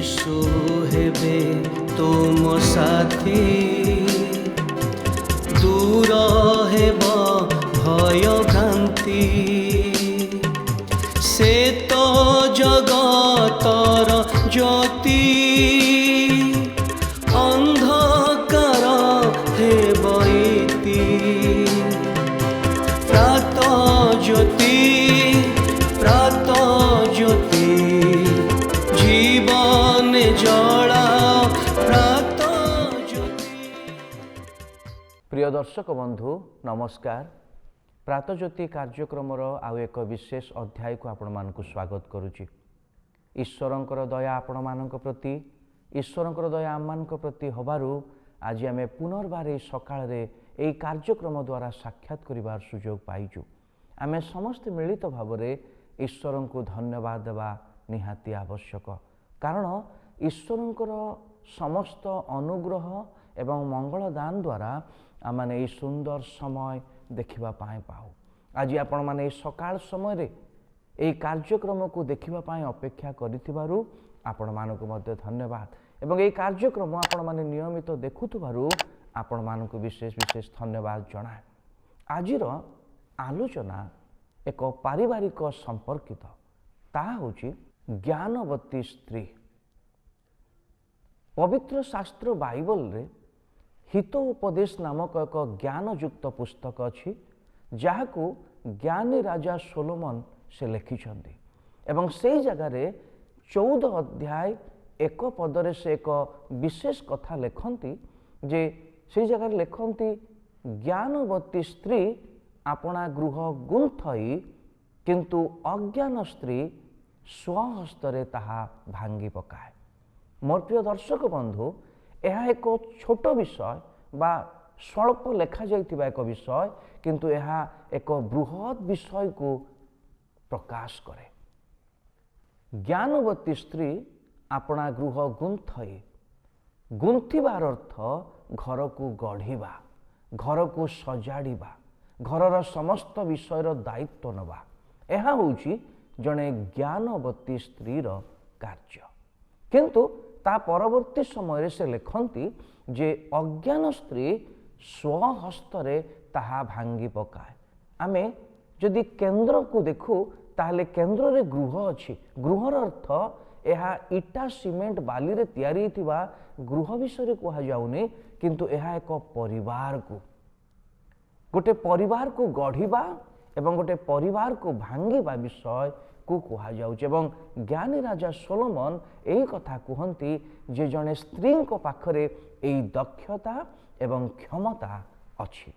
यीशु हेबे तुम साथी दूर हेब भय भ्रांति से तो जगतर ज्योति अंधकार हेब इति प्रात ज्योति जीवन जला प्रात ज्योति। प्रिय दर्शक बंधु नमस्कार। प्रातज्योति कार्यक्रमर आउ एक विशेष अध्याय को आपण मानक स्वागत करुच्ची। ईश्वरंकर दया आपण मानक प्रति, ईश्वरंकर दया आम मानक प्रति हबारु आज आमे पुनर्बार ए सकाळ रे एई कार्यक्रम द्वारा साक्षात करिवार सुयोग पाइजु। आमे समस्त मिलित भावरे ईश्वरं को धन्यवाद देवा निहाती आवश्यक, कारण ईश्वरंकर समस्त अनुग्रह एवं मंगल दान द्वारा आमाने एई सुंदर समय देखिबा पाए पाऊ। आज आपण माने सकाळ समय रे एई कार्यक्रम को देखिबा पाए अपेक्षा करिथिबारु आपण मानको मध्ये धन्यवाद एवं एई कार्यक्रम आपण माने नियमित देखुथबारु आपण मानको विशेष विशेष धन्यवाद जणाए। आजिर आलोचना एक पारिवारिक संपर्कित ताहा होची ज्ञानवती स्त्री। पवित्र शास्त्र बाइबल रे हित उपदेश नामक एक ज्ञानयुक्त पुस्तक अच्छी जहाकू ज्ञानी राजा सोलोमन से लिखिछंती एवं से जगह रे 14 अध्याय एक पदरे से एक विशेष कथा लिखती जे से जगह लिखती ज्ञानवती स्त्री अपना गृह गुंथई किंतु अज्ञान स्त्री स्वहस्तरे ताहा भांगी पकाए। मोर प्रिय दर्शक बंधु, यह एक छोट विषय बा स्वल्प लेखा जाइतिबा एक विषय किंतु यह एक बृहत विषय को प्रकाश करे। ज्ञानवती स्त्री अपना गृह गुंथई, गुंथिबार अर्थ घर को गढ़िबा, घर को सजाड़िबा, घरर समस्त विषयर दायित्व नवा, यह होउची जणे ज्ञानवती स्त्रीर कार्य। किंतु ता परवर्ती समय से लिखती जे अज्ञान स्त्री स्वहस्तरे ताहा भांगी पकाए। आमे जदि केंद्र को देखु ताहले केंद्र रे गृह अछि। गृहर अर्थ यह इटा सीमेंट बाली रे तैयारी थिबा गृह विषय कहा जाउनी, किंतु यह एक परिवार को, गोटे परिवार को गढ़िबा एवं गोटे परिवार को भांगिबा विषय को कहा जाउछ। एवं ज्ञानी राजा सोलोमन एही कथा कहती जे जने स्त्री को पाखरे एही दक्षता एवं क्षमता अछि।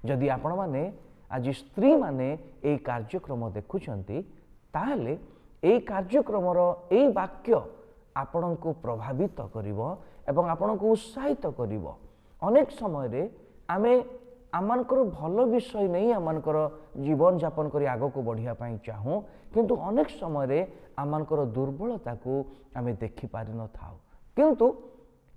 जदि आपण माने आज स्त्री माने एही कार्यक्रम देखुछंती ताहले एही कार्यक्रमर एही वाक्य आपण को प्रभावित करिवो एवं आपण को उत्साहित करिवो। अनेक समय रे आमे आमनकर भल विषय नहीं आमनकर जीवन यापन करी आग को बढ़िया पाई चाहूँ, किंतु अनेक समय रे आमनकर दुर्बलता को आमे देखि पारि न थाउ, किंतु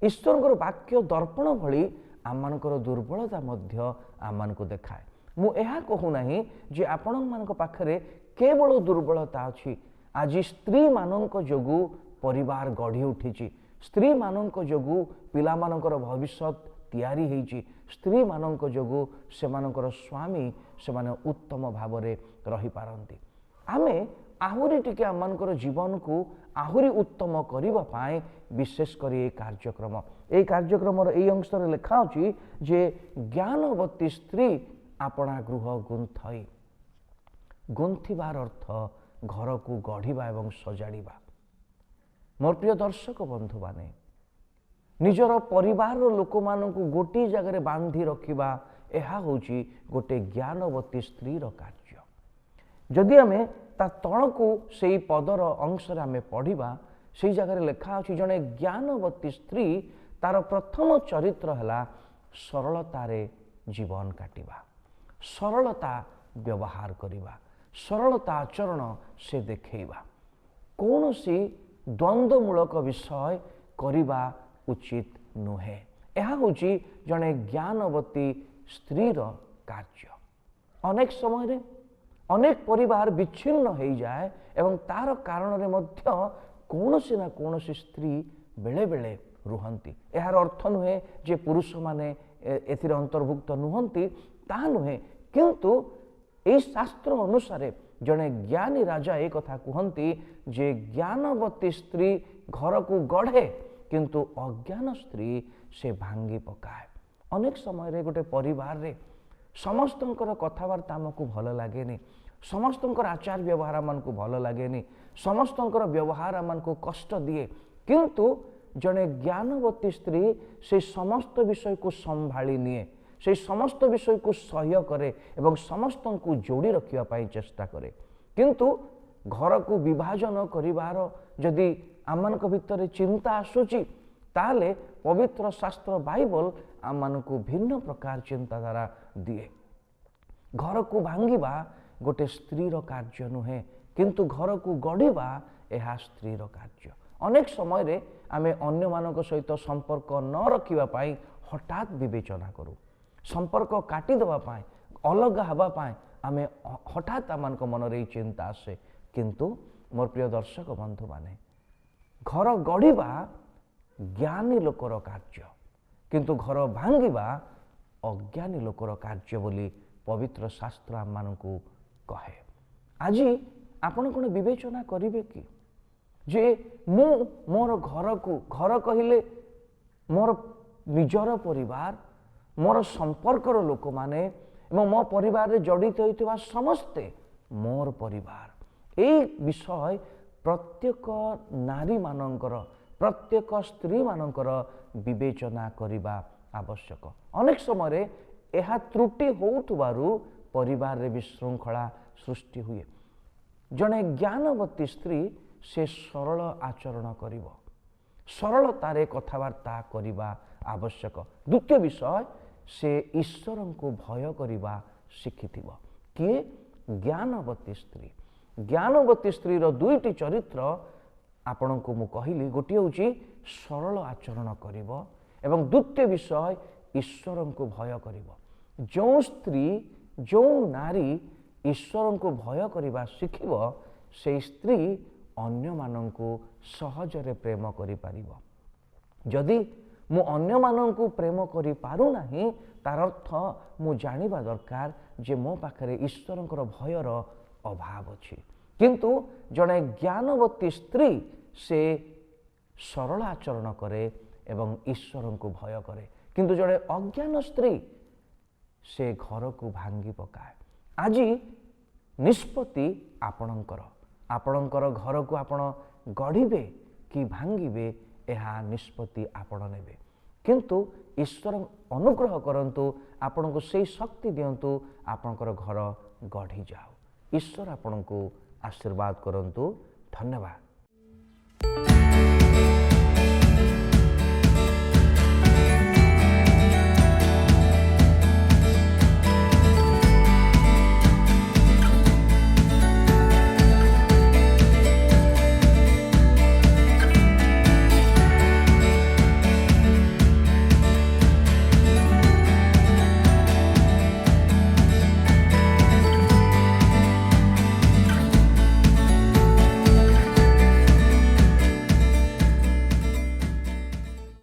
ईश्वरकर वाक्य दर्पण भली आमनकर दुर्बलता मध्य आमनको देखाए। मु एहा कहू नाही जे आपण मानक पाखरे केवल दुर्बलता अछि। आज स्त्री मानक जोगु परिवार गढ़ी उठिछि, स्त्री मानक जोगु पिला मानकर भविष्यत तैयारी होइछि, स्त्री मानक जोगु सेमानकर स्वामी सेमाने उत्तम भावरे रही पारंती। आमे आहुरी टिके आमनकर जीवन को आहुरी उत्तम करिबा पाए विशेष करी ए कार्यक्रमर ए अंश रे लिखा अछि जे ज्ञानवती स्त्री अपना गृह गुंथई। गुंथिबार अर्थ घर को गढ़िबा एवं सजाड़िबा। मोर प्रिय दर्शक बंधु माने निजर परिवार लोक मानकु गोटे जगह बांधी रखिबा एहा होची गोटे ज्ञानवती स्त्री कार्य। जदि आमे ता तळकु सेई पदर अंश रे आमे पढ़िबा सेई जगह लिखा अछि जणे ज्ञानवती स्त्री तार प्रथम चरित्र हला सरलतारे जीवन काटिबा, सरलता व्यवहार करिबा, सरलता आचरण से देखैबा, कौनसी द्वंद्वमूलक विषय करिबा उचित नुहे। यह होची जणे ज्ञानवती स्त्रीर कार्य। अनेक समय अनेक परिवार विच्छिन्न हो जाए एवं तार कारण रे मध्य କୌଣସି ନା କୌଣସି ସ୍ତ୍ରୀ ବେଳେ ବେଳେ ରୁହନ୍ତି। ଏହାର ଅର୍ଥ ନୁହେଁ ଯେ ପୁରୁଷମାନେ ଏଥିରେ ଅନ୍ତର୍ଭୁକ୍ତ ନୁହନ୍ତି, ତାହା ନୁହେଁ, କିନ୍ତୁ ଏହି ଶାସ୍ତ୍ର ଅନୁସାରେ ଜଣେ ଜ୍ଞାନୀ ରାଜା ଏ କଥା କୁହନ୍ତି ଯେ ଜ୍ଞାନବତୀ ସ୍ତ୍ରୀ ଘରକୁ ଗଢ଼େ କିନ୍ତୁ ଅଜ୍ଞାନ ସ୍ତ୍ରୀ ସେ ଭାଙ୍ଗି ପକାଏ। ଅନେକ ସମୟରେ ଗୋଟେ ପରିବାରରେ ସମସ୍ତଙ୍କର କଥାବାର୍ତ୍ତା ଆମକୁ ଭଲ ଲାଗେନି, ସମସ୍ତଙ୍କର ଆଚାର ବ୍ୟବହାର ଆମକୁ ଭଲ ଲାଗେନି, ସମସ୍ତଙ୍କର ବ୍ୟବହାର ଆମକୁ କଷ୍ଟ ଦିଏ, କିନ୍ତୁ ଜଣେ ଜ୍ଞାନବତୀ ସ୍ତ୍ରୀ ସେ ସମସ୍ତ ବିଷୟକୁ ସମ୍ଭାଳି ନିଏ, ସେ ସମସ୍ତ ବିଷୟକୁ ସହ୍ୟ କରେ ଏବଂ ସମସ୍ତଙ୍କୁ ଯୋଡ଼ି ରଖିବା ପାଇଁ ଚେଷ୍ଟା କରେ। କିନ୍ତୁ ଘରକୁ ବିଭାଜନ କରିବାର ଯଦି ଆମମାନଙ୍କ ଭିତରେ ଚିନ୍ତା ଆସୁଛି, ତାହେଲେ ପବିତ୍ର ଶାସ୍ତ୍ର ବାଇବଲ ଆମମାନଙ୍କୁ ଭିନ୍ନ ପ୍ରକାର ଚିନ୍ତାଧାରା ଦିଏ। ଘରକୁ ଭାଙ୍ଗିବା ଗୋଟେ ସ୍ତ୍ରୀର କାର୍ଯ୍ୟ ନୁହେଁ, କିନ୍ତୁ ଘରକୁ ଗଢ଼ିବା ଏହା ସ୍ତ୍ରୀର କାର୍ଯ୍ୟ। ଅନେକ ସମୟରେ ଆମେ ଅନ୍ୟମାନଙ୍କ ସହିତ ସମ୍ପର୍କ ନ ରଖିବା ପାଇଁ ହଠାତ୍ ବିବେଚନା କରୁ, ସମ୍ପର୍କ କାଟିଦେବା ପାଇଁ, ଅଲଗା ହେବା ପାଇଁ ଆମେ ହଠାତ୍ ଆମମାନଙ୍କ ମନରେ ଏହି ଚିନ୍ତା ଆସେ। କିନ୍ତୁ ମୋର ପ୍ରିୟ ଦର୍ଶକ ବନ୍ଧୁମାନେ, ଘର ଗଢ଼ିବା ଜ୍ଞାନୀ ଲୋକର କାର୍ଯ୍ୟ, କିନ୍ତୁ ଘର ଭାଙ୍ଗିବା ଅଜ୍ଞାନୀ ଲୋକର କାର୍ଯ୍ୟ ବୋଲି ପବିତ୍ର ଶାସ୍ତ୍ର ଆମମାନଙ୍କୁ କହେ। ଆଜି ଆପଣ କ'ଣ ବିବେଚନା କରିବେ କି ଯେ ମୁଁ ମୋର ଘରକୁ, ଘର କହିଲେ ମୋର ନିଜର ପରିବାର, ମୋର ସମ୍ପର୍କର ଲୋକମାନେ ଏବଂ ମୋ ପରିବାରରେ ଜଡ଼ିତ ହୋଇଥିବା ସମସ୍ତେ ମୋର ପରିବାର, ଏହି ବିଷୟ ପ୍ରତ୍ୟେକ ନାରୀମାନଙ୍କର, ପ୍ରତ୍ୟେକ ସ୍ତ୍ରୀମାନଙ୍କର ବିବେଚନା କରିବା ଆବଶ୍ୟକ। ଅନେକ ସମୟରେ ଏହା ତ୍ରୁଟି ହେଉଥିବାରୁ ପରିବାରରେ ବିଶୃଙ୍ଖଳା ସୃଷ୍ଟି ହୁଏ। ଜଣେ ଜ୍ଞାନବତୀ ସ୍ତ୍ରୀ ସେ ସରଳ ଆଚରଣ କରିବ, ସରଳତାରେ କଥାବାର୍ତ୍ତା କରିବା ଆବଶ୍ୟକ। ଦ୍ୱିତୀୟ ବିଷୟ, ସେ ଈଶ୍ୱରଙ୍କୁ ଭୟ କରିବା ଶିଖିଥିବ। କିଏ? ଜ୍ଞାନବତୀ ସ୍ତ୍ରୀ। ଜ୍ଞାନବତୀ ସ୍ତ୍ରୀର ଦୁଇଟି ଚରିତ୍ର ଆପଣଙ୍କୁ ମୁଁ କହିଲି, ଗୋଟିଏ ହେଉଛି ସରଳ ଆଚରଣ କରିବ ଏବଂ ଦ୍ୱିତୀୟ ବିଷୟ ଈଶ୍ୱରଙ୍କୁ ଭୟ କରିବ। ଯେଉଁ ସ୍ତ୍ରୀ, ଯେଉଁ ନାରୀ ଈଶ୍ୱରଙ୍କୁ ଭୟ କରିବା ଶିଖିବ, ସେହି ସ୍ତ୍ରୀ ଅନ୍ୟମାନଙ୍କୁ ସହଜରେ ପ୍ରେମ କରିପାରିବ। ଯଦି ମୁଁ ଅନ୍ୟମାନଙ୍କୁ ପ୍ରେମ କରିପାରୁନାହିଁ, ତାର ଅର୍ଥ ମୁଁ ଜାଣିବା ଦରକାର ଯେ ମୋ ପାଖରେ ଈଶ୍ୱରଙ୍କର ଭୟର ଅଭାବ ଅଛି। କିନ୍ତୁ ଜଣେ ଜ୍ଞାନବତୀ ସ୍ତ୍ରୀ ସେ ସରଳ ଆଚରଣ କରେ ଏବଂ ଈଶ୍ୱରଙ୍କୁ ଭୟ କରେ। କିନ୍ତୁ ଜଣେ ଅଜ୍ଞାନ ସ୍ତ୍ରୀ ସେ ଘରକୁ ଭାଙ୍ଗି ପକାଏ। ଆଜି ନିଷ୍ପତ୍ତି ଆପଣଙ୍କର, ଆପଣଙ୍କର ଘରକୁ ଆପଣ ଗଢ଼ିବେ କି ଭାଙ୍ଗିବେ, ଏହା ନିଷ୍ପତ୍ତି ଆପଣ ନେବେ। କିନ୍ତୁ ଈଶ୍ୱର ଅନୁଗ୍ରହ କରନ୍ତୁ, ଆପଣଙ୍କୁ ସେଇ ଶକ୍ତି ଦିଅନ୍ତୁ, ଆପଣଙ୍କର ଘର ଗଢ଼ିଯାଉ। ଈଶ୍ୱର ଆପଣଙ୍କୁ ଆଶୀର୍ବାଦ କରନ୍ତୁ। ଧନ୍ୟବାଦ।